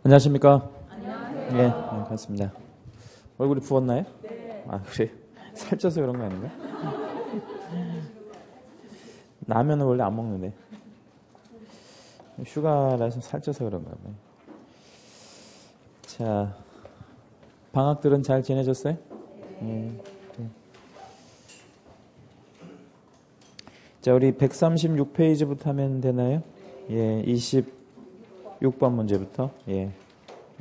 안녕하십니까? 안녕하세요. 네, 반갑습니다. 얼굴이 부었나요? 네. 아, 그래. 살쪄서 그런 거 아닌가? 라면은 원래 안 먹는데. 휴가라서 살쪄서 그런가 봐요. 자, 방학들은 잘 지내셨어요? 네. 자, 우리 136페이지부터 하면 되나요? 예, 26번 문제부터. 예,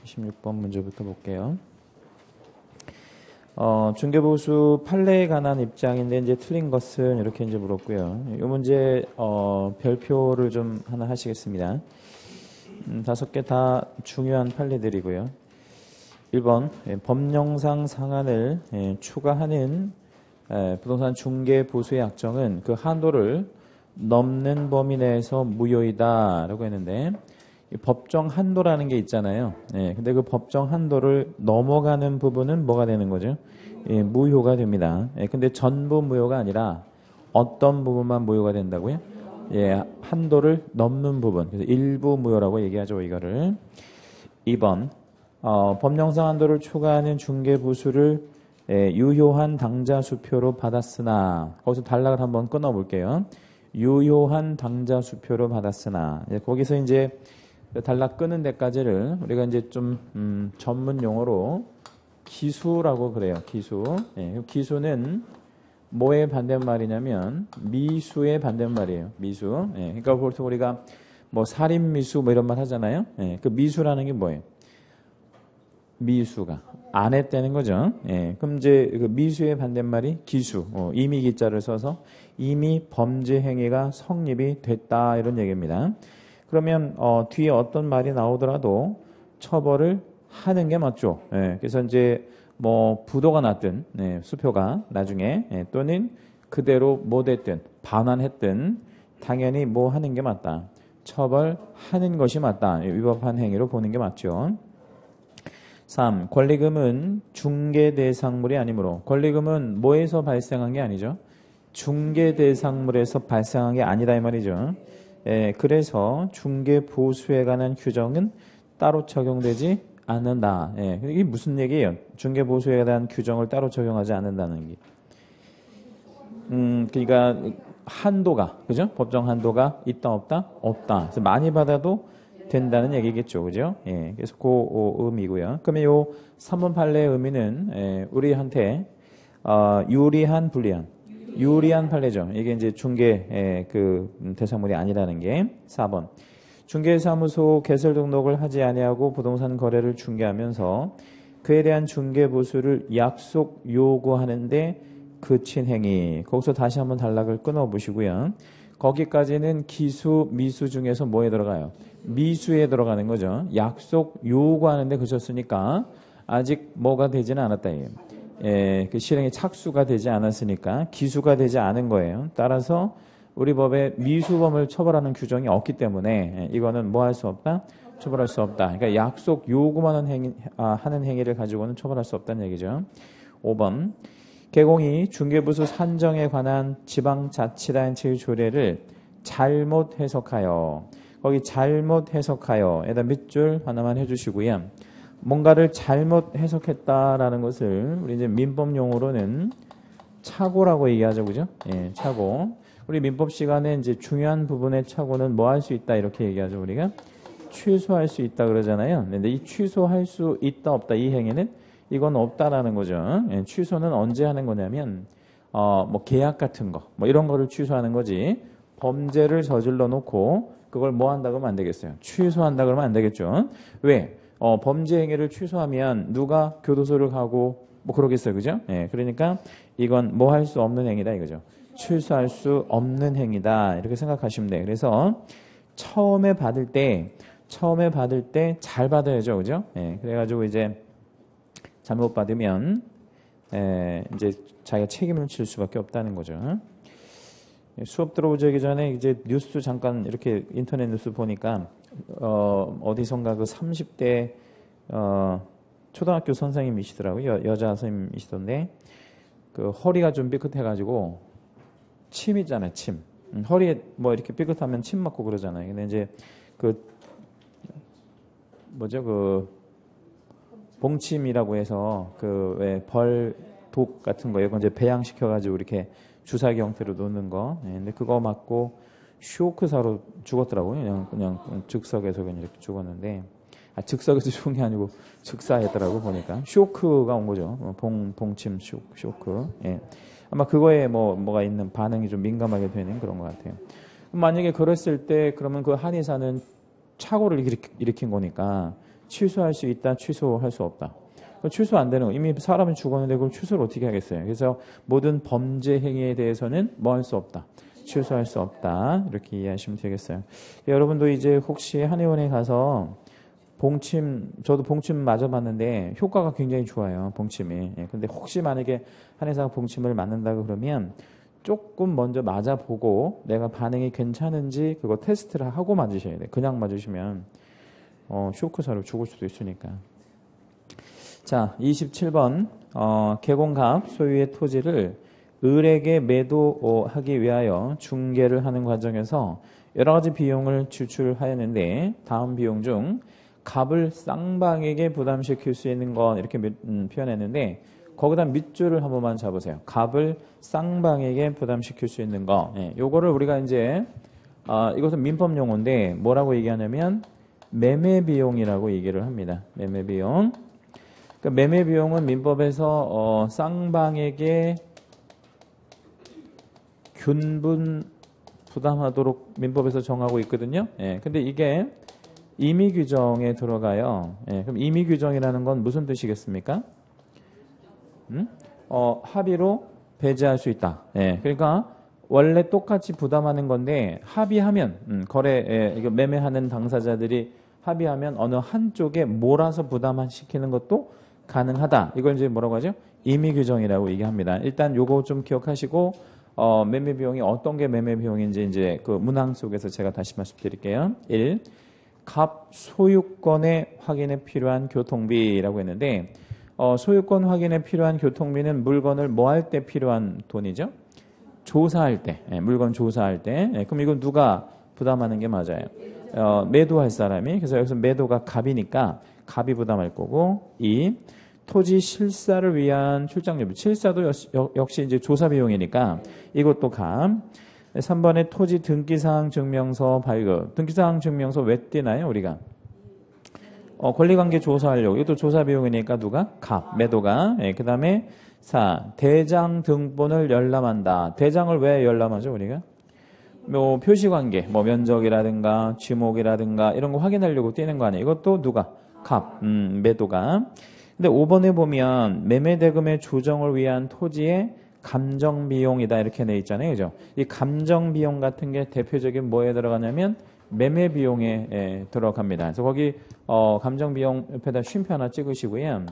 26번 문제부터 볼게요. 중개보수 판례에 관한 입장인데 이제 틀린 것은 이렇게 이제 물었고요. 이 문제 별표를 좀 하나 하시겠습니다. 5개 다 중요한 판례들이고요. 1번 법령상 상한을 추가하는 부동산 중개보수의 약정은 그 한도를 넘는 범위 내에서 무효이다 라고 했는데 법정 한도라는 게 있잖아요. 근데 그 법정 한도를 넘어가는 부분은 뭐가 되는 거죠? 무효가 됩니다. 근데 전부 무효가 아니라 어떤 부분만 무효가 된다고요? 한도를 넘는 부분. 그래서 일부 무효라고 얘기하죠, 이거를. 2번, 법령상 한도를 초과하는 중개부수를 유효한 당자 수표로 받았으나, 거기서 단락을 한번 끊어볼게요. 유효한 당자 수표로 받았으나, 거기서 이제 단락 끄는 데까지를 우리가 이제 좀 전문 용어로 기수라고 그래요. 기수. 기수는 뭐의 반대말이냐면 미수의 반대말이에요. 미수. 그러니까 보통 우리가 뭐 살인미수 뭐 이런 말 하잖아요. 그 미수라는 게 뭐예요? 미수가 안 했다는 거죠. 그럼 이제 그 미수의 반대말이 기수. 이미 기자를 써서 이미 범죄 행위가 성립이 됐다 이런 얘기입니다. 그러면 뒤에 어떤 말이 나오더라도 처벌을 하는 게 맞죠. 그래서 이제 뭐 부도가 났든 수표가 나중에 또는 그대로 못했든 반환했든 당연히 뭐 하는 게 맞다. 처벌하는 것이 맞다. 위법한 행위로 보는 게 맞죠. 3. 권리금은 중개대상물이 아니므로 권리금은 뭐에서 발생한 게 아니죠. 중개대상물에서 발생한 게 아니다 이 말이죠. 그래서 중개보수에 관한 규정은 따로 적용되지 않는다. 이게 무슨 얘기예요? 중개보수에 대한 규정을 따로 적용하지 않는다는 게. 그러니까 한도가, 그죠? 법정 한도가 있다 없다? 없다. 그래서 많이 받아도 된다는 얘기겠죠, 그죠? 그래서 그 의미고요. 그러면 요 3번 판례의 의미는 우리한테 유리한, 불리한. 유리한 판례죠. 이게 이제 중개 그 대상물이 아니라는 게 4번. 중개사무소 개설 등록을 하지 아니하고 부동산 거래를 중개하면서 그에 대한 중개보수를 약속 요구하는데 그친 행위. 거기서 다시 한번 단락을 끊어 보시고요. 거기까지는 기수, 미수 중에서 뭐에 들어가요? 미수에 들어가는 거죠. 약속 요구하는데 그쳤으니까 아직 뭐가 되지는 않았다. 그 실행이 착수가 되지 않았으니까 기수가 되지 않은 거예요. 따라서 우리 법에 미수범을 처벌하는 규정이 없기 때문에 이거는 뭐 할 수 없다? 처벌할 수 없다. 그러니까 약속 요구만 하는 행위를 가지고는 처벌할 수 없다는 얘기죠. 5번. 개공이 중개부수 산정에 관한 지방자치단체의 조례를 잘못 해석하여 거기 잘못 해석하여에다 밑줄 하나만 해주시고요. 뭔가를 잘못 해석했다라는 것을 우리 이제 민법 용어로는 착오라고 얘기하죠, 그죠? 착오. 우리 민법 시간에 이제 중요한 부분의 착오는 뭐 할 수 있다 이렇게 얘기하죠, 우리가 취소할 수 있다 그러잖아요. 근데 이 취소할 수 있다 없다 이 행위는 이건 없다라는 거죠. 취소는 언제 하는 거냐면 뭐 계약 같은 거, 뭐 이런 거를 취소하는 거지. 범죄를 저질러 놓고 그걸 뭐 한다 그러면 안 되겠어요. 취소한다 그러면 안 되겠죠. 왜? 범죄 행위를 취소하면 누가 교도소를 가고 뭐 그러겠어요, 그죠? 그러니까 이건 뭐 할 수 없는 행위다 이거죠. 취소할 수 없는 행위다 이렇게 생각하시면 돼요. 그래서 처음에 받을 때 잘 받아야죠, 그죠? 그래가지고 이제 잘못 받으면 이제 자기가 책임을 질 수밖에 없다는 거죠. 수업 들어오기 전에 이제 뉴스 잠깐 이렇게 인터넷 뉴스 보니까 어디선가 그 30대 초등학교 선생님이시더라고요. 여자 선생님이시던데 그 허리가 좀 삐끗해가지고 침 있잖아요, 침. 허리에 뭐 이렇게 삐끗하면 침 맞고 그러잖아요. 근데 이제 그 뭐죠? 그 봉침이라고 해서 그 왜 벌 독 같은 거 이거 이제 배양시켜 가지고 이렇게 주사기 형태로 놓는 거. 예, 근데 그거 맞고 쇼크사로 죽었더라고요. 그냥 즉석에서 그냥 이렇게 죽었는데 즉석에서 죽은 게 아니고 즉사했더라고 보니까 쇼크가 온 거죠. 봉침 쇼크. 예. 아마 그거에 뭐가 있는 반응이 좀 민감하게 되는 그런 것 같아요. 만약에 그랬을 때 그러면 그 한의사는 착오를 일으킨 거니까 취소할 수 있다, 취소할 수 없다. 취소 안 되는 거. 이미 사람이 죽었는데 그걸 취소를 어떻게 하겠어요. 그래서 모든 범죄 행위에 대해서는 뭐 할 수 없다. 취소할 수 없다. 이렇게 이해하시면 되겠어요. 여러분도 이제 혹시 한의원에 가서 저도 봉침 맞아봤는데 효과가 굉장히 좋아요. 봉침이. 근데 혹시 만약에 한의사가 봉침을 맞는다고 그러면 조금 먼저 맞아보고 내가 반응이 괜찮은지 그거 테스트를 하고 맞으셔야 돼요. 그냥 맞으시면 쇼크사로 죽을 수도 있으니까. 자, 27번 개공갑 소유의 토지를 을에게 매도하기 위하여 중개를 하는 과정에서 여러 가지 비용을 지출하였는데 다음 비용 중 갑을 쌍방에게 부담시킬 수 있는 건 이렇게 표현했는데 거기다 밑줄을 한 번만 잡으세요. 갑을 쌍방에게 부담시킬 수 있는 거. 예, 요거를 우리가 이제 이것은 민법 용어인데 뭐라고 얘기하냐면 매매 비용이라고 얘기를 합니다. 매매 비용. 그러니까 매매 비용은 민법에서 쌍방에게 균분 부담하도록 민법에서 정하고 있거든요. 예, 근데 이게 임의 규정에 들어가요. 예, 그럼 임의 규정이라는 건 무슨 뜻이겠습니까? 합의로 배제할 수 있다. 예, 그러니까 원래 똑같이 부담하는 건데 합의하면 이거 매매하는 당사자들이 합의하면 어느 한쪽에 몰아서 부담시키는 것도 가능하다. 이걸 이제 뭐라고 하죠? 임의 규정이라고 얘기합니다. 일단 요거 좀 기억하시고 매매 비용이 어떤 게 매매 비용인지 이제 그 문항 속에서 제가 다시 말씀드릴게요. 1. 갑 소유권의 확인에 필요한 교통비라고 했는데 소유권 확인에 필요한 교통비는 물건을 뭐 할 때 필요한 돈이죠? 조사할 때. 예, 물건 조사할 때. 예, 그럼 이건 누가 부담하는 게 맞아요? 매도할 사람이. 그래서 여기서 매도가 갑이니까 갑이 부담할 거고. 2. 토지 실사를 위한 출장료비. 실사도 역시 이제 조사 비용이니까 이것도 갑. 3번에 토지 등기사항 증명서 발급. 등기사항 증명서 왜 떼나요, 우리가? 권리관계 조사하려고. 이것도 조사 비용이니까 누가? 갑, 매도가. 예, 그 다음에 4. 대장 등본을 열람한다. 대장을 왜 열람하죠, 우리가? 뭐 표시관계, 뭐 면적이라든가 지목이라든가 이런 거 확인하려고 떼는 거 아니에요. 이것도 누가? 갑, 매도가. 근데 5번에 보면 매매대금의 조정을 위한 토지의 감정비용이다 이렇게 돼 있잖아요. 그죠? 이 감정비용 같은 게 대표적인 뭐에 들어가냐면 매매비용에 들어갑니다. 그래서 거기 감정비용 옆에다 쉼표 하나 찍으시고요.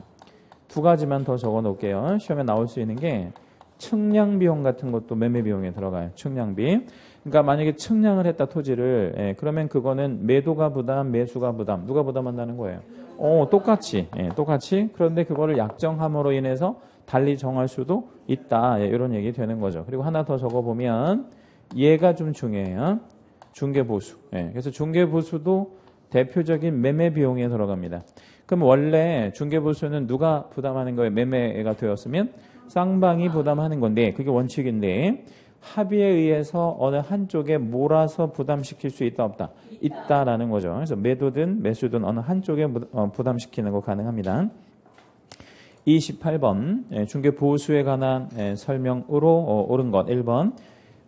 두 가지만 더 적어 놓을게요. 시험에 나올 수 있는 게 측량비용 같은 것도 매매비용에 들어가요. 측량비. 그러니까 만약에 측량을 했다 토지를 그러면 그거는 매도가 부담, 매수가 부담. 누가 부담한다는 거예요? 똑같이. 똑같이. 그런데 그거를 약정함으로 인해서 달리 정할 수도 있다. 이런 얘기 되는 거죠. 그리고 하나 더 적어보면 얘가 좀 중요해요. 중개보수. 그래서 중개보수도 대표적인 매매 비용에 들어갑니다. 그럼 원래 중개보수는 누가 부담하는 거예요? 매매가 되었으면 쌍방이 부담하는 건데 그게 원칙인데 합의에 의해서 어느 한쪽에 몰아서 부담시킬 수 있다 없다? 있다라는 거죠. 그래서 매도든 매수든 어느 한쪽에 부담시키는 거 가능합니다. 28번 중개보수에 관한 설명으로 옳은 것 1번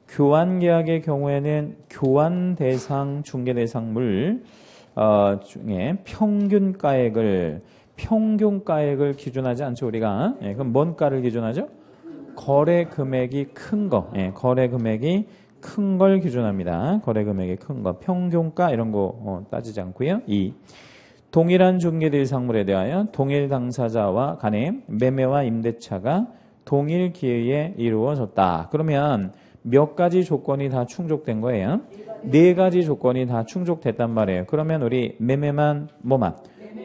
교환계약의 경우에는 교환 대상 중개 대상물 중에 평균가액을 기준하지 않죠 우리가. 그럼 뭔 가를 기준하죠? 거래 금액이 큰 거. 거래 금액이 큰 걸 기준합니다. 거래 금액이 큰 거. 평균가 이런 거 따지지 않고요. 2. 동일한 중개 대상물에 대하여 동일 당사자와 간의 매매와 임대차가 동일 기회에 이루어졌다. 그러면 몇 가지 조건이 다 충족된 거예요? 4가지 조건이 다 충족됐단 말이에요. 그러면 우리 매매만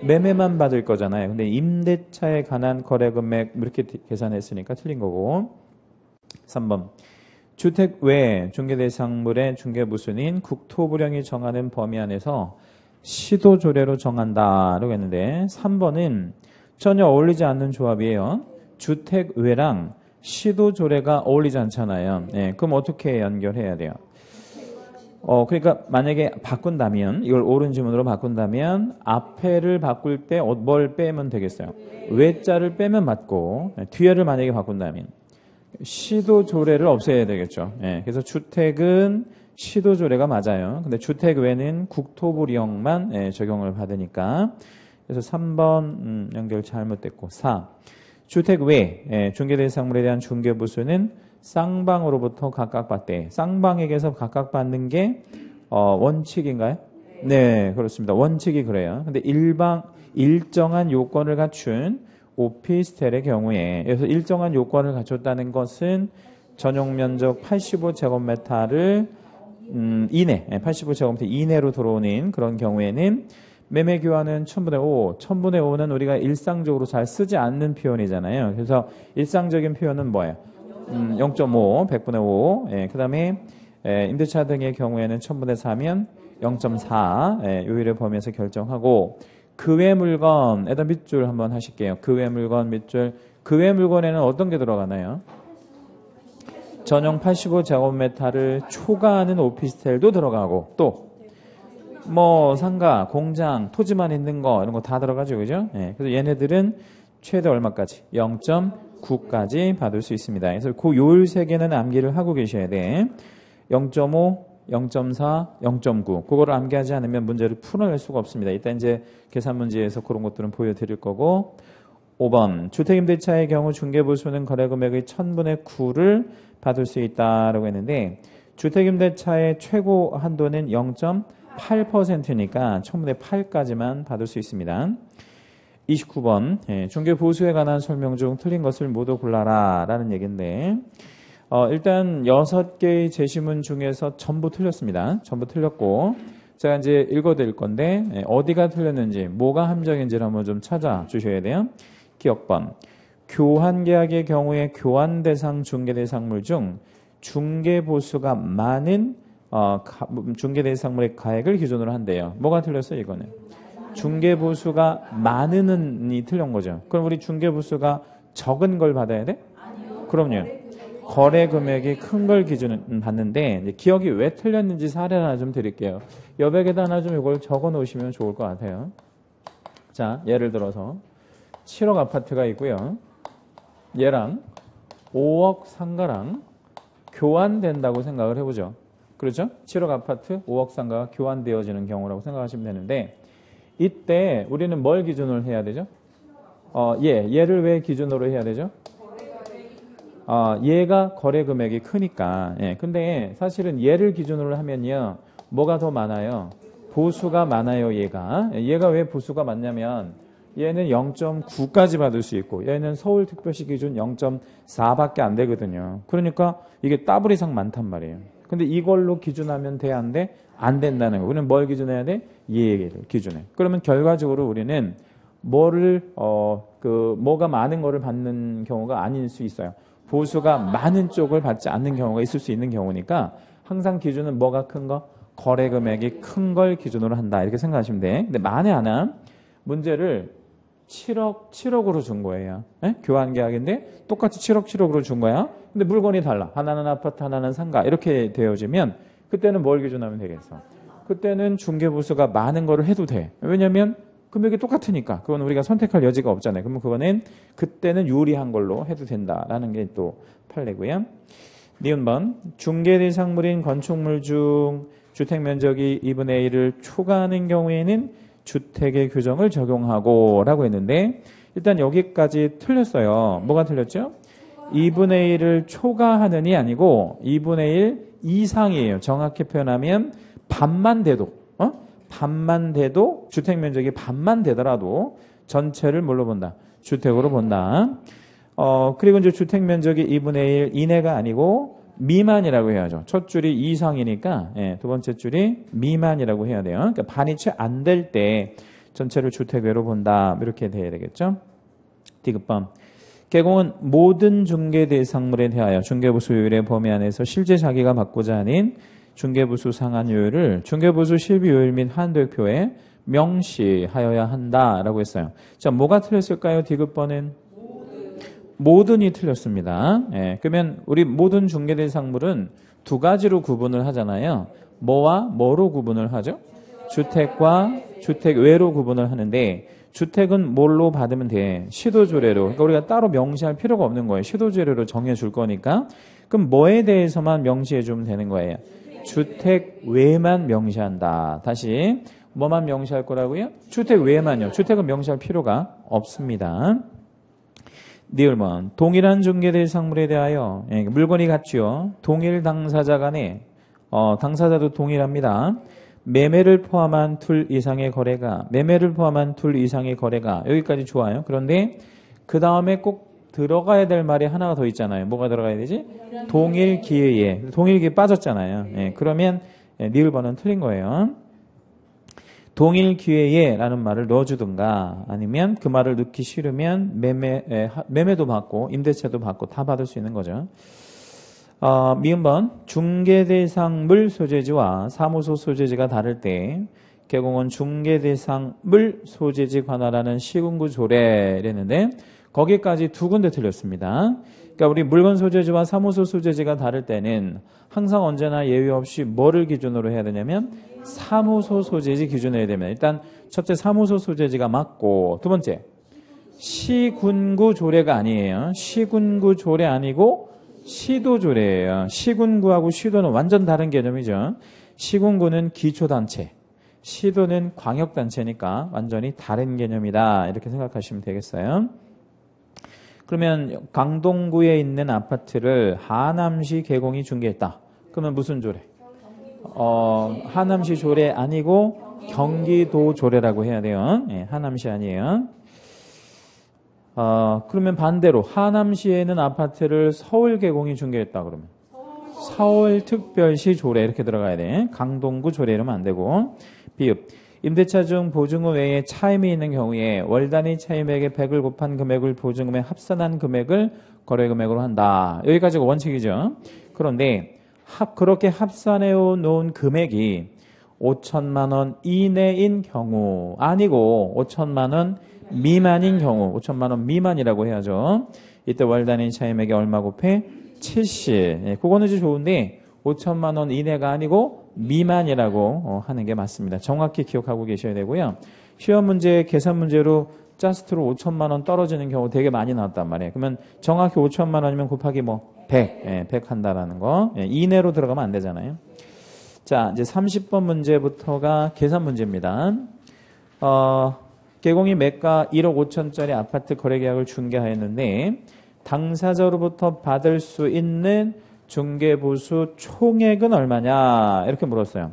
매매만 받을 거잖아요. 근데 임대차에 관한 거래 금액 이렇게 계산했으니까 틀린 거고. 3번. 주택 외 중개 대상물의 중개 부순인 국토부령이 정하는 범위 안에서 시도조례로 정한다라고 했는데 3번은 전혀 어울리지 않는 조합이에요. 주택외랑 시도조례가 어울리지 않잖아요. 예, 그럼 어떻게 연결해야 돼요? 그러니까 만약에 바꾼다면 이걸 옳은 지문으로 바꾼다면 앞에를 바꿀 때 뭘 빼면 되겠어요? 외자를 빼면 맞고 뒤에를 만약에 바꾼다면 시도조례를 없애야 되겠죠. 예, 그래서 주택은 시도조례가 맞아요. 근데 주택외는 국토부령만 적용을 받으니까 그래서 3번 연결 잘못됐고 4. 주택외 중개대상물에 대한 중개부수는 쌍방으로부터 각각 받되 쌍방에게서 각각 받는 게 원칙인가요? 네, 그렇습니다. 원칙이 그래요. 근데 일정한 요건을 갖춘 오피스텔의 경우에 그래서 일정한 요건을 갖췄다는 것은 전용 면적 85제곱미터를 이내 85제곱미터 이내로 들어오는 그런 경우에는 매매 교환은 1000분의 5. 1000분의 5는 우리가 일상적으로 잘 쓰지 않는 표현이잖아요. 그래서 일상적인 표현은 뭐예요? 0.5, 100분의 5. 그 다음에 임대차 등의 경우에는 1000분의 4면 0.4 요일의 범위에서 결정하고 그 외 물건에다 밑줄 한번 하실게요. 그 외 물건 밑줄. 그 외 물건에는 어떤 게 들어가나요? 전용 85제곱미터를 초과하는 오피스텔도 들어가고 또 뭐 상가, 공장, 토지만 있는 거 이런 거 다 들어가죠. 그죠? 그래서 얘네들은 최대 얼마까지? 0.9까지 받을 수 있습니다. 그래서 그 요일 3개는 암기를 하고 계셔야 돼. 0.5, 0.4, 0.9. 그거를 암기하지 않으면 문제를 풀어낼 수가 없습니다. 이따 이제 계산 문제에서 그런 것들은 보여드릴 거고. 5번. 주택임대차의 경우 중개보수는 거래금액의 1000분의 9를 받을 수 있다라고 했는데 주택임대차의 최고 한도는 0.8%니까 1000분의 8까지만 받을 수 있습니다. 29번 중개보수에 관한 설명 중 틀린 것을 모두 골라라 라는 얘기인데 일단 6개의 제시문 중에서 전부 틀렸습니다. 전부 틀렸고 제가 이제 읽어드릴 건데 어디가 틀렸는지 뭐가 함정인지를 한번 좀 찾아주셔야 돼요. 기억번 교환계약의 경우에 교환대상 중개대상물 중 중개보수가 많은 중개대상물의 가액을 기준으로 한대요. 뭐가 틀렸어요 이거는? 중개보수가 많은이 틀린 거죠. 그럼 우리 중개보수가 적은 걸 받아야 돼? 그럼요. 거래 금액이 큰 걸 기준은 받는데 이제 기억이 왜 틀렸는지 사례를 하나 좀 드릴게요. 여백에다 하나 좀 이걸 적어 놓으시면 좋을 것 같아요. 자, 예를 들어서 7억 아파트가 있고요. 얘랑 5억 상가랑 교환된다고 생각을 해보죠. 그렇죠? 7억 아파트, 5억 상가가 교환되어지는 경우라고 생각하시면 되는데 이때 우리는 뭘 기준으로 해야 되죠? 얘를 왜 기준으로 해야 되죠? 얘가 거래 금액이 크니까. 근데 사실은 얘를 기준으로 하면요. 뭐가 더 많아요? 보수가 많아요, 얘가. 얘가 왜 보수가 많냐면 얘는 0.9까지 받을 수 있고 얘는 서울특별시 기준 0.4밖에 안 되거든요. 그러니까 이게 더블 이상 많단 말이에요. 근데 이걸로 기준하면 돼, 안 돼? 안 된다는 거. 우리는 뭘 기준해야 돼? 얘를 기준해. 그러면 결과적으로 우리는 뭐가 많은 거를 받는 경우가 아닐 수 있어요. 보수가 많은 쪽을 받지 않는 경우가 있을 수 있는 경우니까 항상 기준은 뭐가 큰 거? 거래 금액이 큰 걸 기준으로 한다. 이렇게 생각하시면 돼. 근데 만에 하나 문제를 7억으로 준 거예요. 교환 계약인데 똑같이 7억으로 준 거야. 근데 물건이 달라. 하나는 아파트, 하나는 상가. 이렇게 되어지면 그때는 뭘 기준하면 되겠어? 그때는 중개보수가 많은 거를 해도 돼. 왜냐면 금액이 똑같으니까. 그건 우리가 선택할 여지가 없잖아요. 그러면 그거는 그때는 유리한 걸로 해도 된다라는 게 또 판례고요. 니은번 중개대상물인 건축물 중 주택 면적이 2분의 1을 초과하는 경우에는 주택의 규정을 적용하고 라고 했는데 일단 여기까지 틀렸어요. 뭐가 틀렸죠? 2분의 1을 초과하는이 아니고 2분의 1 이상이에요. 정확히 표현하면 반만 돼도 주택 면적이 반만 되더라도 전체를 뭘로 본다? 주택으로 본다. 그리고 이제 주택 면적이 2분의 1 이내가 아니고 미만이라고 해야죠. 첫 줄이 이상이니까 두 번째 줄이 미만이라고 해야 돼요. 그러니까 반이 채 안 될 때 전체를 주택외로 본다. 이렇게 돼야 되겠죠. 디귿번 개공은 모든 중개 대상물에 대하여 중개보수요율의 범위 안에서 실제 자기가 받고자 하는 중개보수 상한요율을 중개보수 실비요율 및 한도표에 명시하여야 한다라고 했어요. 자, 뭐가 틀렸을까요? 디귿번은 모든이 틀렸습니다. 예, 그러면 우리 모든 중개대상물은 두 가지로 구분을 하잖아요. 뭐와 뭐로 구분을 하죠? 주택과 주택 외로 구분을 하는데 주택은 뭘로 받으면 돼? 시도조례로. 그러니까 우리가 따로 명시할 필요가 없는 거예요. 시도조례로 정해줄 거니까. 그럼 뭐에 대해서만 명시해주면 되는 거예요? 주택 외만 명시한다. 다시 뭐만 명시할 거라고요? 주택 외만요. 주택은 명시할 필요가 없습니다. 니을번 동일한 중개대상물에 대하여 물건이 같죠. 동일 당사자 간에 당사자도 동일합니다. 매매를 포함한 둘 이상의 거래가 여기까지 좋아요. 그런데 그 다음에 꼭 들어가야 될 말이 하나가 더 있잖아요. 뭐가 들어가야 되지? 동일 기회에. 동일 기회 빠졌잖아요. 예, 그러면 니을번은 틀린 거예요. 동일 기회에 라는 말을 넣어주든가 아니면 그 말을 넣기 싫으면 매매도 받고 임대차도 받고 다 받을 수 있는 거죠. 미음번 중개대상물 소재지와 사무소 소재지가 다를 때 개공은 중개대상물 소재지 관할하는 시군구 조례랬는데 거기까지 두 군데 틀렸습니다. 그러니까 우리 물건 소재지와 사무소 소재지가 다를 때는 항상 언제나 예외 없이 뭐를 기준으로 해야 되냐면 사무소 소재지 기준으로 해야 됩니다. 일단 첫째 사무소 소재지가 맞고 두 번째 시군구 조례가 아니에요. 시군구 조례 아니고 시도조례예요. 시군구하고 시도는 완전 다른 개념이죠. 시군구는 기초단체, 시도는 광역단체니까 완전히 다른 개념이다. 이렇게 생각하시면 되겠어요. 그러면 강동구에 있는 아파트를 하남시 개공이 중개했다. 그러면 무슨 조례? 하남시 조례 아니고 경기도 조례라고 해야 돼요. 예, 하남시 아니에요. 그러면 반대로 하남시에 있는 아파트를 서울 개공이 중개했다 그러면 서울특별시 조례 이렇게 들어가야 돼. 강동구 조례 이러면 안 되고. 비읍 임대차 중 보증금 외에 차임이 있는 경우에 월 단위 차임액의 100을 곱한 금액을 보증금에 합산한 금액을 거래금액으로 한다. 여기까지가 원칙이죠. 그런데 그렇게 합산해 놓은 금액이 5천만 원 이내인 경우 아니고 5천만 원 미만인 경우 5천만 원 미만이라고 해야죠. 이때 월 단위 차임액이 얼마 곱해? 70. 예, 그거는 좋은데 5천만 원 이내가 아니고 미만이라고 하는 게 맞습니다. 정확히 기억하고 계셔야 되고요. 시험 문제, 계산 문제로 자스트로 5천만 원 떨어지는 경우 되게 많이 나왔단 말이에요. 그러면 정확히 5천만 원이면 곱하기 100, 예, 100 한다라는 거. 예, 이내로 들어가면 안 되잖아요. 자, 이제 30번 문제부터가 계산 문제입니다. 개공이 매가 1억 5천짜리 아파트 거래계약을 중개하였는데 당사자로부터 받을 수 있는 중개보수 총액은 얼마냐 이렇게 물었어요.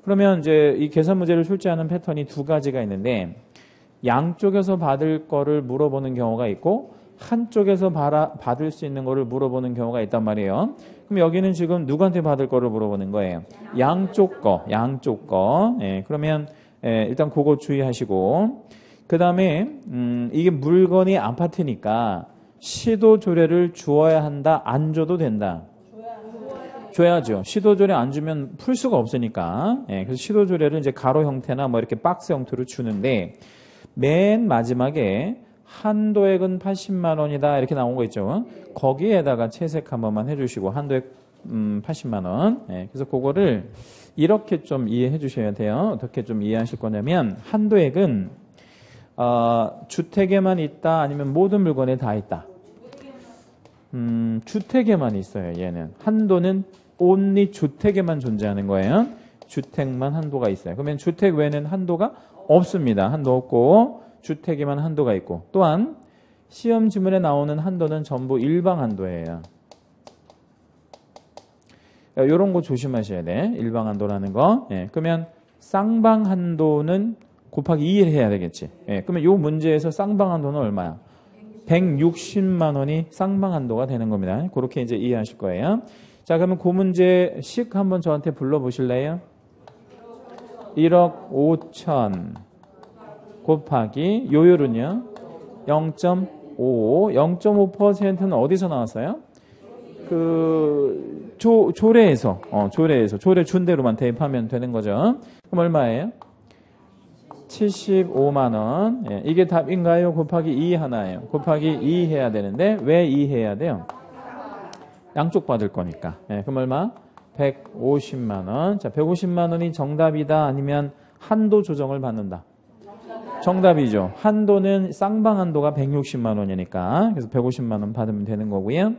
그러면 이제 이 계산 문제를 출제하는 패턴이 두 가지가 있는데 양쪽에서 받을 거를 물어보는 경우가 있고 한쪽에서 받을 수 있는 거를 물어보는 경우가 있단 말이에요. 그럼 여기는 지금 누구한테 받을 거를 물어보는 거예요? 양쪽 거. 예, 그러면 일단 그거 주의하시고 그 다음에 이게 물건이 아파트니까 시도조례를 주어야 한다, 안 줘도 된다? 줘야죠. 시도조례 안 주면 풀 수가 없으니까. 예, 그래서 시도조례를 이제 가로 형태나 뭐 이렇게 박스 형태로 주는데 맨 마지막에 한도액은 80만 원이다 이렇게 나온 거 있죠. 거기에다가 채색 한 번만 해주시고 한도액 80만 원. 예, 그래서 그거를 이렇게 좀 이해해 주셔야 돼요. 어떻게 좀 이해하실 거냐면 한도액은 주택에만 있다 아니면 모든 물건에 다 있다. 주택에만 있어요. 얘는 한도는 only 주택에만 존재하는 거예요. 주택만 한도가 있어요. 그러면 주택 외에는 한도가 없습니다. 한도 없고 주택에만 한도가 있고 또한 시험 지문에 나오는 한도는 전부 일방 한도예요. 이런 거 조심하셔야 돼. 일방 한도라는 거. 예, 그러면 쌍방 한도는 곱하기 2를 해야 되겠지. 예, 그러면 이 문제에서 쌍방 한도는 얼마야? 160만 원이 쌍방 한도가 되는 겁니다. 그렇게 이제 이해하실 거예요. 자, 그러면 그 문제씩 한번 저한테 불러보실래요? 1억 5천 곱하기 요율은요? 0.5. 0.5%는 어디서 나왔어요? 그 조례에서 조례 준 대로만 대입하면 되는 거죠. 그럼 얼마예요? 75만 원. 예, 이게 답인가요? 곱하기 2 하나예요. 곱하기 2 해야 되는데 왜 2 해야 돼요? 양쪽 받을 거니까. 예, 그럼 얼마? 150만 원. 자, 150만 원이 정답이다 아니면 한도 조정을 받는다? 정답이죠. 한도는 쌍방 한도가 160만 원이니까 그래서 150만 원 받으면 되는 거고요.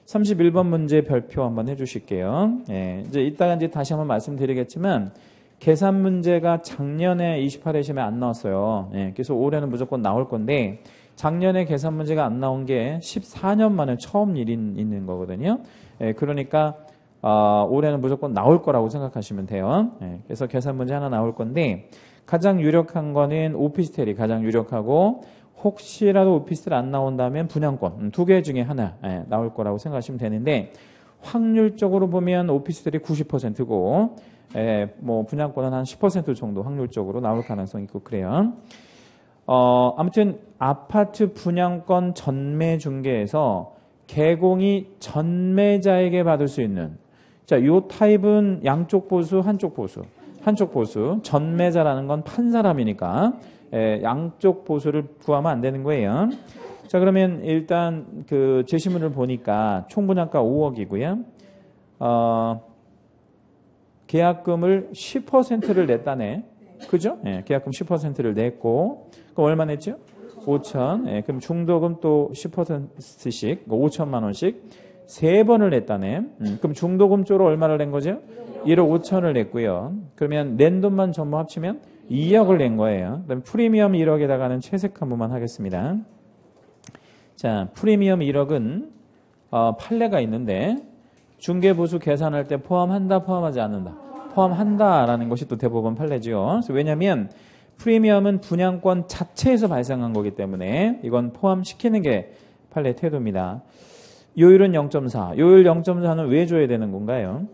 31번 문제 별표 한번 해주실게요. 예, 이제 이따가 이제 다시 한번 말씀드리겠지만 계산 문제가 작년에 28회 시험에 안 나왔어요. 예, 그래서 올해는 무조건 나올 건데 작년에 계산 문제가 안 나온 게 14년 만에 처음 일이 있는 거거든요. 예, 그러니까 올해는 무조건 나올 거라고 생각하시면 돼요. 예, 그래서 계산 문제 하나 나올 건데 가장 유력한 거는 오피스텔이 가장 유력하고 혹시라도 오피스텔 안 나온다면 분양권 두 개 중에 하나 나올 거라고 생각하시면 되는데 확률적으로 보면 오피스텔이 90%고 뭐 분양권은 한 10% 정도 확률적으로 나올 가능성이 있고 그래요. 아무튼 아파트 분양권 전매 중개에서 개공이 전매자에게 받을 수 있는 자, 요 타입은 양쪽 보수, 한쪽 보수. 한쪽 보수. 전매자라는 건 판 사람이니까 양쪽 보수를 구하면 안 되는 거예요. 자, 그러면 일단 그 제시문을 보니까 총 분양가 5억이고요. 계약금을 10%를 냈다네. 그죠? 예, 계약금 10%를 냈고 그럼 얼마 냈죠? 5천. 예, 그럼 중도금 또 10%씩 5천만 원씩 3번을 냈다네. 그럼 중도금 쪽으로 얼마를 낸 거죠? 1억 5천을 냈고요. 그러면 낸 돈만 전부 합치면 2억을 낸 거예요. 그다음 프리미엄 1억에다가는 채색 한 번만 하겠습니다. 자, 프리미엄 1억은 판례가 있는데 중개보수 계산할 때 포함한다, 포함하지 않는다. 포함한다라는 것이 또 대법원 판례죠. 그래서 왜냐하면 프리미엄은 분양권 자체에서 발생한 거기 때문에 이건 포함시키는 게 판례 태도입니다. 요율은 0.4. 요율 0.4는 왜 줘야 되는 건가요?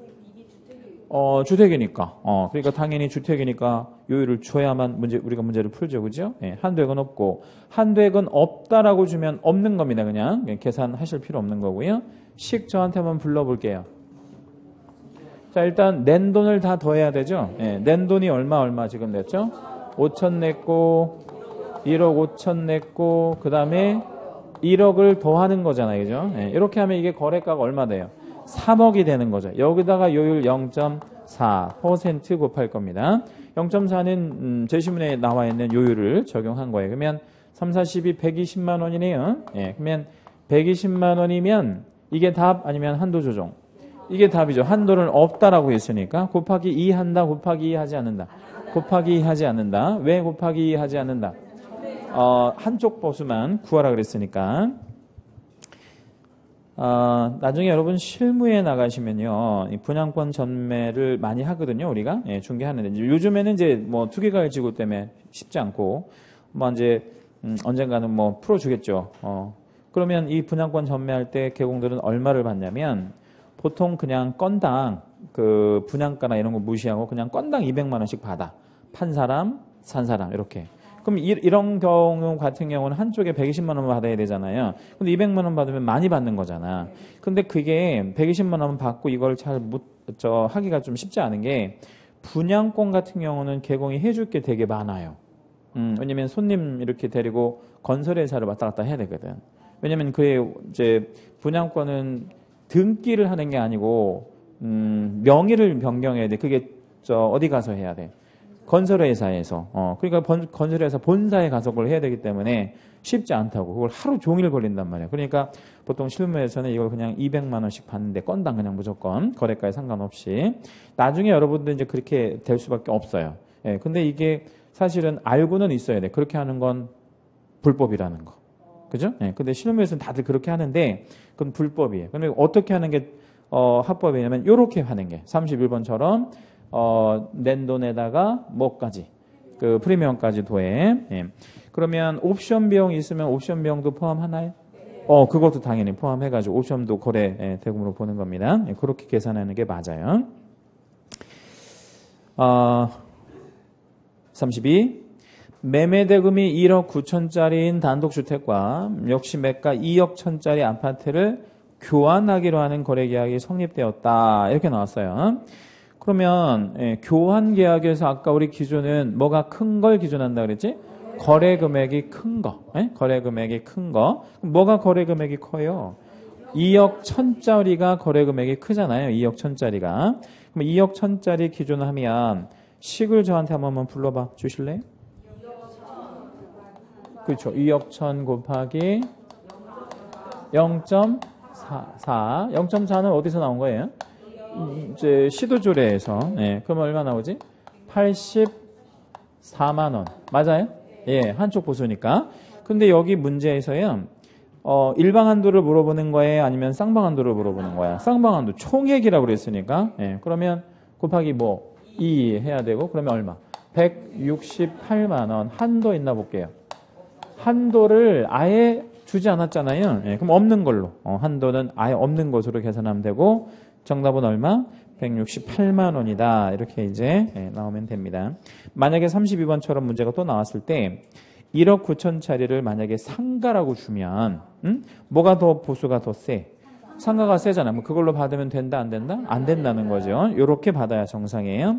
주택이니까. 그러니까 당연히 주택이니까 요율을 줘야만 우리가 문제를 풀죠. 그죠? 예, 한도액은 없고. 한도액은 없다라고 주면 없는 겁니다. 그냥 계산하실 필요 없는 거고요. 식 저한테 한번 불러볼게요. 자, 일단 낸 돈을 다 더해야 되죠. 예, 낸 돈이 얼마 지금 냈죠? 5천 냈고 1억 5천 냈고 그 다음에 1억을 더하는 거잖아요. 그죠? 예, 이렇게 하면 이게 거래가가 얼마 돼요? 3억이 되는 거죠. 여기다가 요율 0.4% 곱할 겁니다. 0.4는 제시문에 나와 있는 요율을 적용한 거예요. 그러면 3, 4, 12, 120만 원이네요. 예, 그러면 120만 원이면 이게 답 아니면 한도 조정? 이게 답이죠. 한도는 없다라고 했으니까 곱하기 2 한다, 곱하기 2 하지 않는다. 곱하기 2 하지 않는다. 왜 곱하기 2 하지 않는다? 한쪽 보수만 구하라 그랬으니까. 나중에 여러분 실무에 나가시면요, 이 분양권 전매를 많이 하거든요, 우리가. 예, 중개하는데. 요즘에는 이제 뭐 투기가액 지구 때문에 쉽지 않고, 뭐 이제, 언젠가는 뭐 풀어주겠죠. 그러면 이 분양권 전매할 때 개공들은 얼마를 받냐면, 보통 그냥 건당 그 분양가나 이런 거 무시하고 그냥 건당 200만 원씩 받아. 판 사람, 산 사람, 이렇게. 그럼 이런 경우 같은 경우는 한쪽에 120만 원 받아야 되잖아요. 근데 200만 원 받으면 많이 받는 거잖아. 근데 그게 120만 원 받고 이걸 잘 하기가 좀 쉽지 않은 게 분양권 같은 경우는 개공이 해줄 게 되게 많아요. 왜냐면 손님 이렇게 데리고 건설회사를 왔다 갔다 해야 되거든. 왜냐면 그게 이제 분양권은 등기를 하는 게 아니고, 명의를 변경해야 돼. 그게 어디 가서 해야 돼? 건설회사에서. 그러니까 건설회사 본사에 가서 그걸 해야 되기 때문에 쉽지 않다고. 그걸 하루 종일 걸린단 말이야. 그러니까 보통 실무에서는 이걸 그냥 200만 원씩 받는데 건당 그냥 무조건 거래가에 상관없이. 나중에 여러분들 이제 그렇게 될 수밖에 없어요. 예, 근데 이게 사실은 알고는 있어야 돼. 그렇게 하는 건 불법이라는 거. 그죠? 예, 근데 실무에서는 다들 그렇게 하는데 그건 불법이에요. 그런데 어떻게 하는 게 합법이냐면 요렇게 하는 게 31번처럼 낸 돈에다가 뭐까지 그 프리미엄까지 더해. 예. 그러면 옵션 비용이 있으면 옵션 비용도 포함하나요? 그것도 당연히 포함해가지고 옵션도 거래 대금으로 보는 겁니다. 예, 그렇게 계산하는 게 맞아요. 32. 매매 대금이 1억 9천짜리인 단독주택과 역시 매가 2억 1천짜리 아파트를 교환하기로 하는 거래계약이 성립되었다. 이렇게 나왔어요. 그러면 교환 계약에서 아까 우리 기준은 뭐가 큰 걸 기준한다 그랬지? 거래 금액이 큰 거. 거래 금액이 큰 거. 그럼 뭐가 거래 금액이 커요? 2억 1,000짜리가 거래 금액이 크잖아요. 2억 1,000짜리가. 그럼 2억 1,000짜리 기준을 하면 식을 저한테 한번 불러봐 주실래요? 그렇죠. 2억 1,000 곱하기 0.4. 0.4는 어디서 나온 거예요? 이제 시도조례에서. 그럼 얼마 나오지? 84만 원. 맞아요? 예, 한쪽 보수니까. 근데 여기 문제에서요. 일방 한도를 물어보는 거예요? 아니면 쌍방 한도를 물어보는 거야? 쌍방 한도. 총액이라고 그랬으니까. 그러면 곱하기 2 해야 되고, 그러면 얼마? 168만 원. 한도 있나 볼게요. 한도를 아예 주지 않았잖아요. 그럼 없는 걸로. 한도는 아예 없는 것으로 계산하면 되고, 정답은 얼마? 168만 원이다. 이렇게 이제 나오면 됩니다. 만약에 32번처럼 문제가 또 나왔을 때 1억 9천짜리를 만약에 상가라고 주면 뭐가 더 보수가 더 세? 상가가 세잖아. 뭐 그걸로 받으면 된다 안 된다? 안 된다는 거죠. 이렇게 받아야 정상이에요.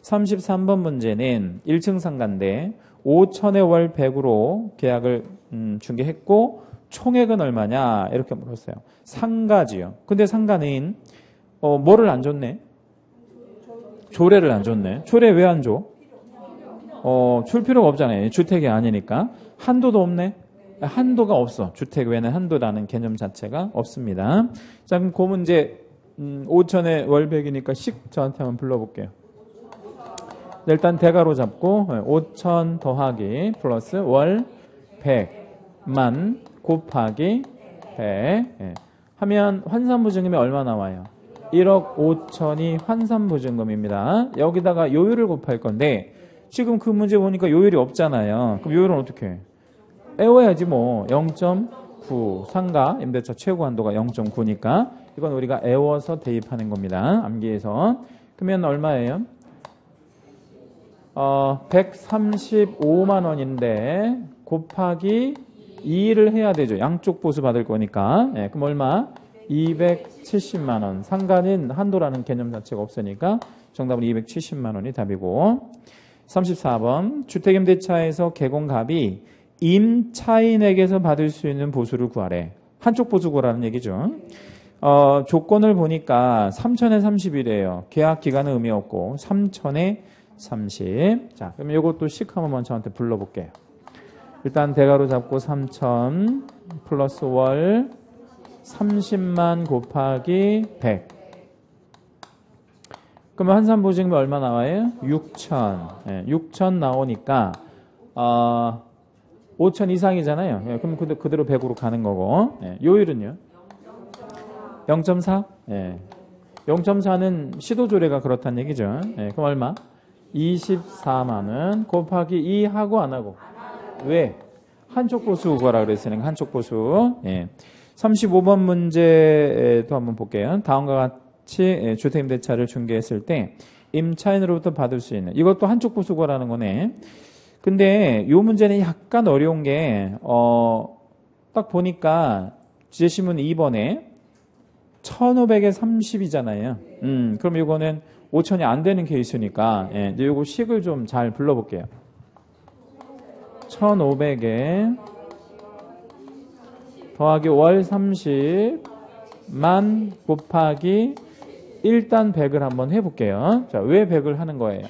33번 문제는 1층 상가인데 5천에 월 100으로 계약을 중개했고 총액은 얼마냐? 이렇게 물었어요. 상가지요. 근데 상가는 뭐를 안 줬네? 조례를 안 줬네. 조례 왜 안 줘? 줄 필요가 없잖아요. 주택이 아니니까. 한도도 없네. 한도가 없어. 주택 외에는 한도라는 개념 자체가 없습니다. 자, 그럼 그 문제 5천에 월 100이니까 식 저한테 한번 불러볼게요. 일단 대가로 잡고 5천 더하기 플러스 월 100만 곱하기 100 하면 환산보증금이 얼마 나와요? 1억 5천이 환산보증금입니다. 여기다가 요율을 곱할 건데 지금 그 문제 보니까 요율이 없잖아요. 그럼 요율은 어떻게 해? 외워야지 뭐. 0.9 상가 임대차 최고 한도가 0.9니까 이건 우리가 외워서 대입하는 겁니다. 암기해서. 그러면 얼마예요? 135만 원인데 곱하기 2를 해야 되죠. 양쪽 보수 받을 거니까. 그럼 얼마? 270만 원. 상가는 한도라는 개념 자체가 없으니까 정답은 270만 원이 답이고. 34번 주택임대차에서 개공갑이 임차인에게서 받을 수 있는 보수를 구하래. 한쪽 보수 구하라는 얘기죠. 조건을 보니까 3천에 30이래요. 계약 기간은 의미 없고 3천에 30. 자, 그럼 이것도 식 한번만 저한테 불러볼게요. 일단 대가로 잡고 3천 플러스 월 30만 곱하기 100. 그러면 환산보증금이 얼마 나와요? 6천. 6천 나오니까 5천 이상이잖아요. 그럼 그대로 100으로 가는 거고. 요율은요? 0.4? 0.4는 시도조례가 그렇다는 얘기죠. 그럼 얼마? 24만 원 곱하기 2 하고 안 하고. 왜? 한쪽 보수 구하라 그랬으니까 한쪽 보수. 35번 문제도 한번 볼게요. 다음과 같이 주택임대차를 중개했을 때 임차인으로부터 받을 수 있는, 이것도 한쪽 보수 구하라는 거네. 근데 이 문제는 약간 어려운 게 딱 보니까 제시문 2번에 1,500에 30이잖아요. 그럼 이거는 5천이 안 되는 케이스니까 이거 식을 좀 잘 불러볼게요. 1,500에 더하기 월 30만 곱하기 일단 100을 한번 해볼게요. 자, 왜 100을 하는 거예요?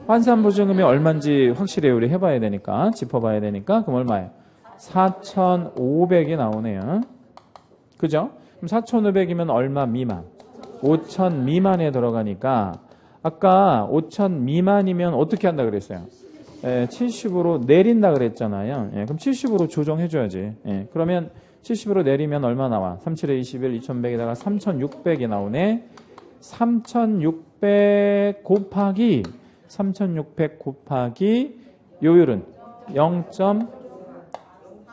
환산보증금이 얼마인지 확실히 우리 해봐야 되니까, 짚어봐야 되니까. 그럼 얼마예요? 4,500이 나오네요. 그죠? 그럼 4,500이면 얼마 미만? 5천 미만에 들어가니까 아까 5천 미만이면 어떻게 한다 그랬어요? 70으로 내린다 그랬잖아요. 그럼 70으로 조정해줘야지. 그러면 70으로 내리면 얼마 나와? 37에 21, 2100에다가 3600이 나오네. 3600 곱하기 3600 곱하기 요율은 0.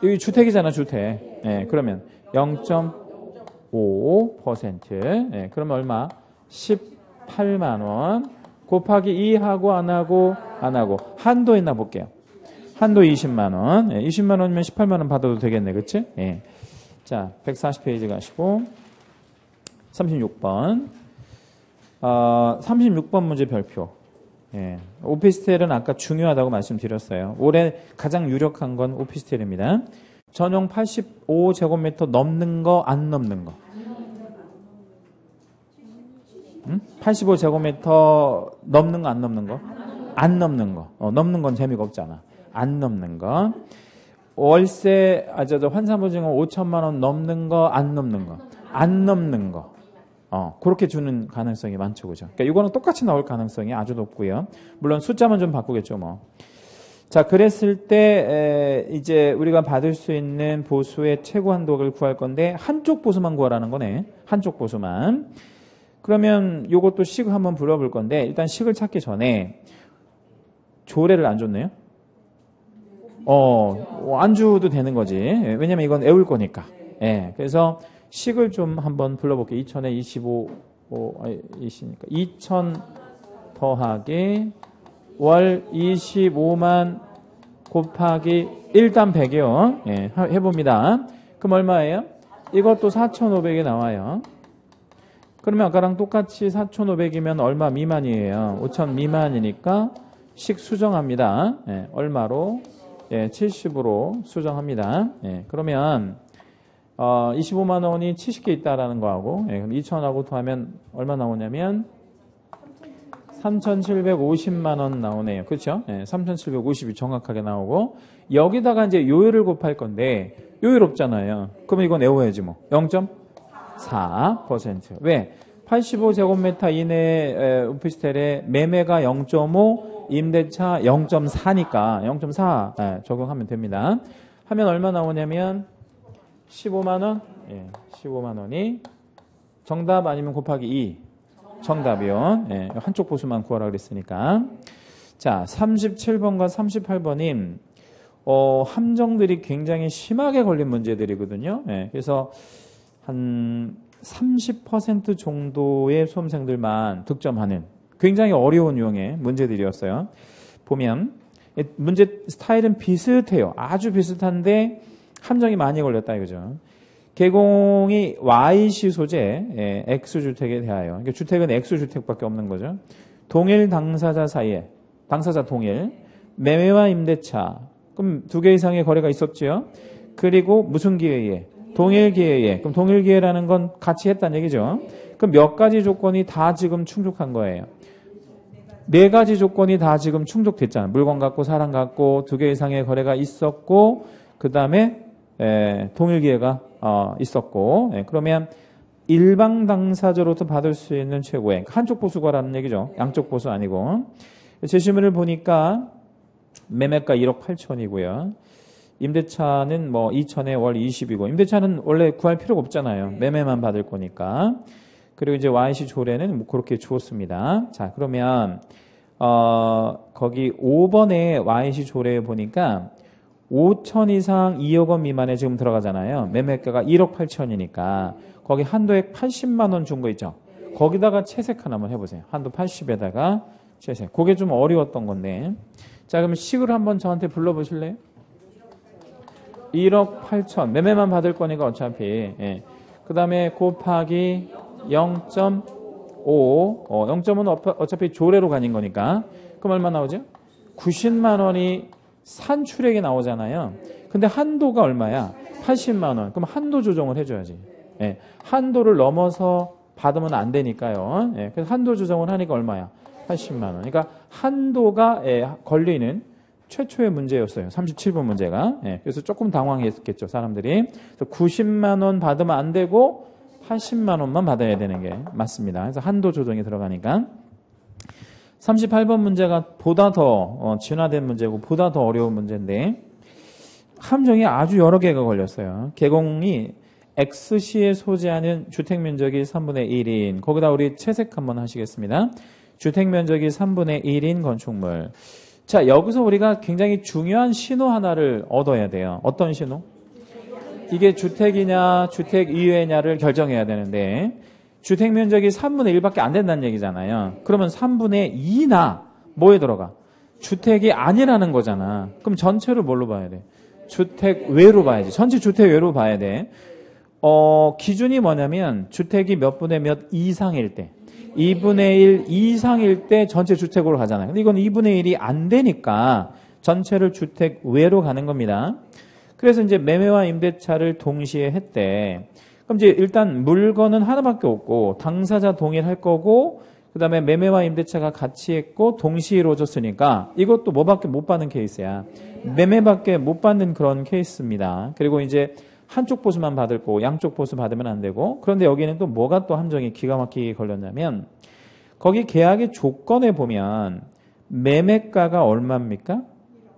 여기 주택이잖아, 주택. 그러면 0.5%. 그러면 얼마? 18만 원 곱하기 2 하고 안 하고 안 하고 한도 있나 볼게요. 한도 20만 원. 20만 원이면 18만 원 받아도 되겠네, 그렇지? 자, 140페이지 가시고 36번. 36번 문제 별표. 예. 오피스텔은 아까 중요하다고 말씀드렸어요. 올해 가장 유력한 건 오피스텔입니다. 전용 85제곱미터 넘는 거, 안 넘는 거? 85제곱미터 넘는 거, 안 넘는 거? 안 넘는 거. 넘는 건 재미가 없잖아. 안 넘는 거. 월세, 환산보증금 5천만 원 넘는 거, 안 넘는 거? 안 넘는 거. 그렇게 주는 가능성이 많죠, 그죠? 그러니까 이거는 똑같이 나올 가능성이 아주 높고요. 물론 숫자만 좀 바꾸겠죠, 뭐. 자, 그랬을 때 이제 우리가 받을 수 있는 보수의 최고 한도를 구할 건데 한쪽 보수만 구하라는 거네. 한쪽 보수만. 그러면 요것도 식을 한번 불러볼 건데 일단 식을 찾기 전에 조례를 안 줬네요. 안 줘도 되는 거지. 왜냐면 이건 외울 거니까. 예. 그래서 식을 좀 한번 불러볼게요. 2000에 20니까 2000 더하기 월 25만 곱하기 일단 100이요. 예, 해봅니다. 그럼 얼마예요? 이것도 4,500이 나와요. 그러면 아까랑 똑같이 4,500이면 얼마 미만이에요? 5,000 미만이니까 식 수정합니다. 예, 얼마로? 예, 70으로 수정합니다. 예, 그러면 25만 원이 70개 있다라는 거하고, 예, 그럼 2,000하고 더하면 얼마 나오냐면 3,750만 원 나오네요. 그렇죠? 예, 3,750이 정확하게 나오고 여기다가 이제 요율을 곱할 건데 요율 없잖아요. 그러면 이건 외워야지 뭐. 0.4%. 왜? 85제곱미터 이내 오피스텔에 매매가 0.5, 임대차 0.4니까 0.4 예, 적용하면 됩니다. 하면 얼마 나오냐면 15만 원? 예, 15만 원이 정답 아니면 곱하기 2. 정답이요. 예, 한쪽 보수만 구하라 그랬으니까. 자, 37번과 38번임 함정들이 굉장히 심하게 걸린 문제들이거든요. 예, 그래서 한 30% 정도의 수험생들만 득점하는 굉장히 어려운 유형의 문제들이었어요. 보면 문제 스타일은 비슷해요. 아주 비슷한데 함정이 많이 걸렸다 이거죠. 개공이 YC 소재 X주택에 대하여. 그러니까 주택은 X주택밖에 없는 거죠. 동일 당사자 사이에 당사자 동일 매매와 임대차 그럼 2개 이상의 거래가 있었죠. 그리고 무슨 기회에 동일 기회에 그럼 동일 기회라는 건 같이 했다는 얘기죠. 그럼 몇 가지 조건이 다 지금 충족한 거예요. 4가지 조건이 다 지금 충족됐잖아요. 물건 갖고 사람 갖고 2개 이상의 거래가 있었고 그 다음에 동일 기회가 있었고 그러면 일방 당사자로부터 받을 수 있는 최고의 한쪽 보수가라는 얘기죠. 양쪽 보수 아니고 제시문을 보니까 매매가 1억 8천이고요. 임대차는 뭐 2천에 월 20이고 임대차는 원래 구할 필요가 없잖아요. 매매만 받을 거니까. 그리고 이제 YC 조례는 뭐 그렇게 주었습니다. 자, 그러면 거기 5번에 YC 조례에 보니까 5천 이상 2억 원 미만에 지금 들어가잖아요. 매매가가 1억 8천이니까 거기 한도액 80만 원 준 거 있죠. 거기다가 채색 하나만 해보세요. 한도 80에다가 채색. 그게 좀 어려웠던 건데. 자, 그럼 식을 한번 저한테 불러보실래요? 1억 8천. 매매만 받을 거니까 어차피. 예. 그 다음에 곱하기 0.5. 0.5는 어차피 조례로 가는 거니까. 그럼 얼마 나오죠? 90만 원이 산출액이 나오잖아요. 근데 한도가 얼마야? 80만 원. 그럼 한도 조정을 해줘야지. 예. 한도를 넘어서 받으면 안 되니까요. 예. 그래서 한도 조정을 하니까 얼마야? 80만 원. 그러니까 한도가 걸리는 최초의 문제였어요. 37번 문제가. 예. 그래서 조금 당황했겠죠, 사람들이. 그래서 90만 원 받으면 안 되고 80만 원만 받아야 되는 게 맞습니다. 그래서 한도 조정이 들어가니까. 38번 문제가 보다 더 진화된 문제고 보다 더 어려운 문제인데 함정이 아주 여러 개가 걸렸어요. 개공이 X시에 소재하는 주택면적이 3분의 1인 거기다 우리 채색 한번 하시겠습니다. 주택면적이 3분의 1인 건축물. 자, 여기서 우리가 굉장히 중요한 신호 하나를 얻어야 돼요. 어떤 신호? 이게 주택이냐 주택 이외냐를 결정해야 되는데 주택면적이 3분의 1밖에 안 된다는 얘기잖아요. 그러면 3분의 2나 뭐에 들어가? 주택이 아니라는 거잖아. 그럼 전체를 뭘로 봐야 돼? 주택 외로 봐야지. 전체 주택 외로 봐야 돼. 기준이 뭐냐면 주택이 몇 분의 몇 이상일 때. 2분의 1 이상일 때 전체 주택으로 가잖아요. 근데 이건 2분의 1이 안 되니까 전체를 주택 외로 가는 겁니다. 그래서 이제 매매와 임대차를 동시에 했대. 그럼 이제 일단 물건은 하나밖에 없고 당사자 동일할 거고 그다음에 매매와 임대차가 같이 했고 동시에 이루어졌으니까 이것도 뭐밖에 못 받는 케이스야. 매매밖에 못 받는 그런 케이스입니다. 그리고 이제 한쪽 보수만 받을 거고 양쪽 보수 받으면 안 되고 그런데 여기는 또 뭐가 또 함정이 기가 막히게 걸렸냐면 거기 계약의 조건에 보면 매매가가 얼마입니까?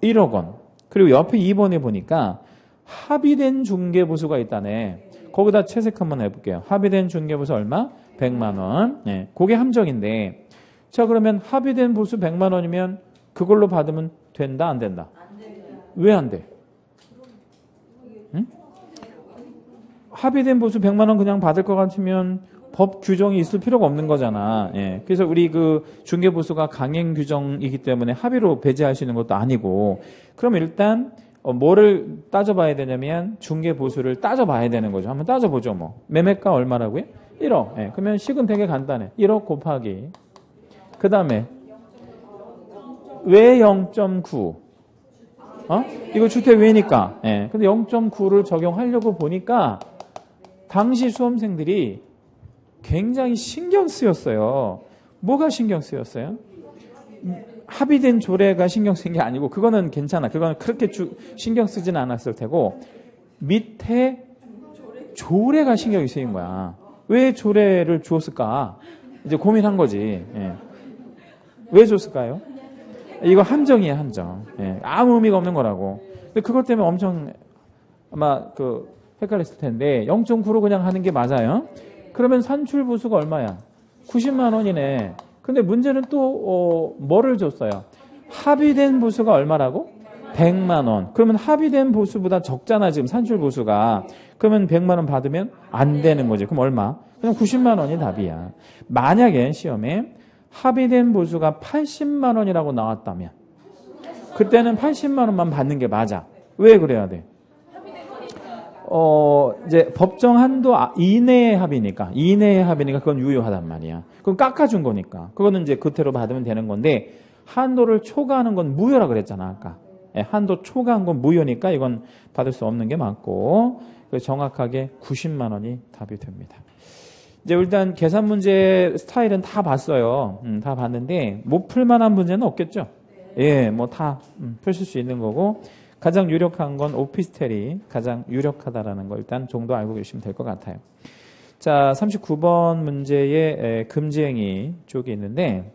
1억 원. 그리고 옆에 2번에 보니까 합의된 중개보수가 있다네. 거기다 채색 한번 해볼게요. 합의된 중개보수 얼마? 100만 원. 네, 그게 함정인데 자 그러면 합의된 보수 100만 원이면 그걸로 받으면 된다 안 된다? 왜 안 돼? 응? 합의된 보수 100만 원 그냥 받을 것 같으면 법 규정이 있을 필요가 없는 거잖아. 예. 그래서 우리 그 중개보수가 강행 규정이기 때문에 합의로 배제할 수 있는 것도 아니고 그럼 일단 뭐를 따져봐야 되냐면 중개보수를 따져봐야 되는 거죠. 한번 따져보죠. 뭐 매매가 얼마라고요? 1억. 예. 그러면 식은 되게 간단해. 1억 곱하기 그 다음에 왜 0.9? 이거 주택 외니까. 예. 근데 0.9를 적용하려고 보니까 당시 수험생들이 굉장히 신경 쓰였어요. 뭐가 신경 쓰였어요? 합의된 조례가 신경 쓴 게 아니고 그거는 괜찮아. 그거는 그렇게 신경 쓰지는 않았을 테고 밑에 조례가 신경이 쓰인 거야. 왜 조례를 주었을까? 이제 고민한 거지. 예. 왜 줬을까요? 이거 함정이에요, 함정. 예. 아무 의미가 없는 거라고. 근데 그것 때문에 엄청 아마 헷갈렸을 텐데 0.9로 그냥 하는 게 맞아요. 그러면 산출 보수가 얼마야? 90만 원이네. 근데 문제는 또 뭐를 줬어요? 합의된 보수가 얼마라고? 100만 원. 그러면 합의된 보수보다 적잖아 지금 산출 보수가. 그러면 100만 원 받으면 안 되는 거지. 그럼 얼마? 그냥 90만 원이 답이야. 만약에 시험에 합의된 보수가 80만 원이라고 나왔다면 그때는 80만 원만 받는 게 맞아. 왜 그래야 돼? 이제 법정 한도 이내의 합의니까 그건 유효하단 말이야. 그건 깎아준 거니까. 그거는 이제 그대로 받으면 되는 건데 한도를 초과하는 건 무효라 그랬잖아 아까. 예, 한도 초과한 건 무효니까 이건 받을 수 없는 게 맞고 정확하게 90만 원이 답이 됩니다. 이제 일단 계산 문제 스타일은 다 봤어요. 다 봤는데 못 풀만한 문제는 없겠죠. 예, 뭐 다 푸실 수 있는 거고. 가장 유력한 건 오피스텔이 가장 유력하다라는 거 일단 정도 알고 계시면 될 것 같아요. 자, 39번 문제에 금지행위 쪽이 있는데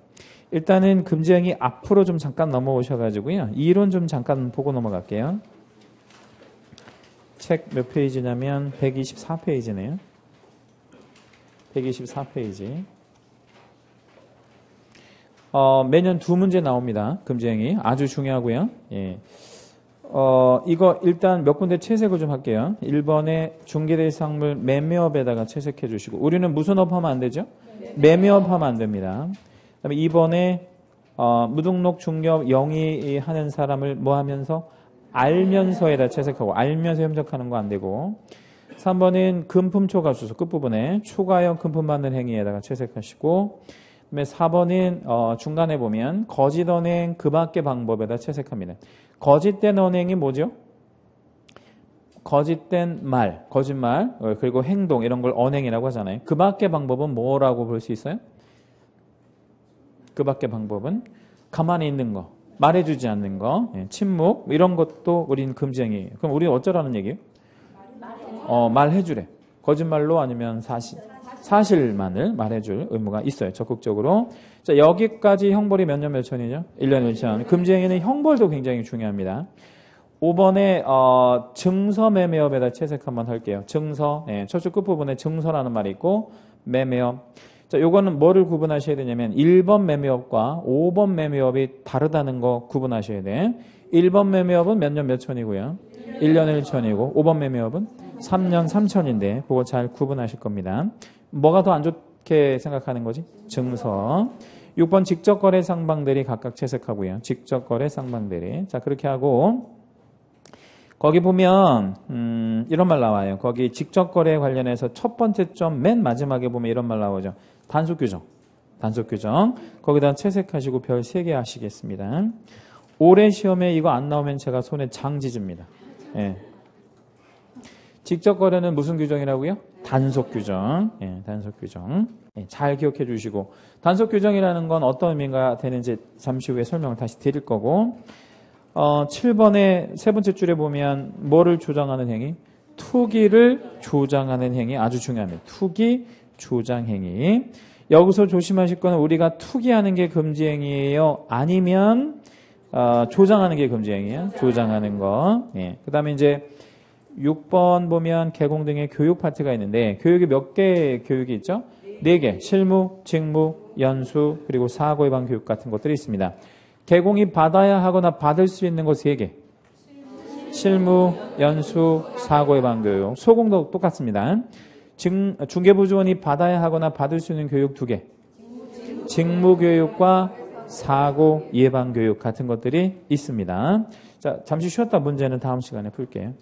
일단은 금지행위 앞으로 좀 잠깐 넘어오셔가지고요. 이론 좀 잠깐 보고 넘어갈게요. 책 몇 페이지냐면 124페이지네요. 124페이지. 매년 2문제 나옵니다. 금지행위 아주 중요하고요. 예. 이거 일단 몇 군데 채색을 좀 할게요. 1번에 중개대상물 매매업에다가 채색해 주시고 우리는 무슨 업 하면 안 되죠? 매매업 하면 안 됩니다. 그다음에 2번에 무등록 중개업 영위하는 사람을 뭐 하면서 알면서에다 채색하고 알면서 협력하는 거 안 되고 3번은 금품 초과 주소 끝부분에 초과형 금품 받는 행위에다가 채색하시고 그다음에 4번은 중간에 보면 거짓 언행 그 밖의 방법에다 채색합니다. 거짓된 언행이 뭐죠? 거짓된 말, 거짓말, 그리고 행동 이런 걸 언행이라고 하잖아요. 그 밖의 방법은 뭐라고 볼 수 있어요? 그 밖의 방법은 가만히 있는 거, 말해주지 않는 거, 침묵 이런 것도 우린 금지행위예요. 그럼 우리 어쩌라는 얘기예요? 말해주래. 거짓말로 아니면 사실만을 말해줄 의무가 있어요. 적극적으로. 자, 여기까지 형벌이 몇 년 몇 천이죠? 1년 1천. 금지행위는 형벌도 굉장히 중요합니다. 5번에 증서 매매업에다 채색 한번 할게요. 증서. 저쪽 끝부분에 증서라는 말이 있고 매매업. 자, 요거는 뭐를 구분하셔야 되냐면 1번 매매업과 5번 매매업이 다르다는 거 구분하셔야 돼. 1번 매매업은 몇 년 몇 천이고요. 1년 1천이고 5번 매매업은 3년 3천인데 그거 잘 구분하실 겁니다. 뭐가 더 안 좋게 생각하는 거지? 증서. 6번 직접거래 상방대리 각각 채색하고요. 직접거래 상방대리. 자, 그렇게 하고 거기 보면 이런 말 나와요. 거기 직접거래 관련해서 첫 번째 점 맨 마지막에 보면 이런 말 나오죠. 단속규정. 단속 규정. 거기다 채색하시고 별 3개 하시겠습니다. 올해 시험에 이거 안 나오면 제가 손에 장지줍니다. 예. 직접 거래는 무슨 규정이라고요? 단속 규정. 예, 단속 규정. 예, 잘 기억해 주시고 단속 규정이라는 건 어떤 의미가 되는지 잠시 후에 설명을 다시 드릴 거고 7번의 세 번째 줄에 보면 뭐를 조장하는 행위? 투기를 조장하는 행위 아주 중요합니다. 투기, 조장 행위. 여기서 조심하실 거는 우리가 투기하는 게 금지 행위예요? 아니면 조장하는 게 금지 행위예요? 조장하는 거. 예. 그다음에 이제 6번 보면 개공 등의 교육 파트가 있는데 교육이 몇 개 교육이 있죠? 4개. 실무, 직무, 연수, 그리고 사고 예방 교육 같은 것들이 있습니다. 개공이 받아야 하거나 받을 수 있는 것 3개. 실무, 연수, 사고 예방 교육. 소공도 똑같습니다. 중개부조원이 받아야 하거나 받을 수 있는 교육 2개. 직무 교육과 사고 예방 교육 같은 것들이 있습니다. 자, 잠시 쉬었다 문제는 다음 시간에 풀게요.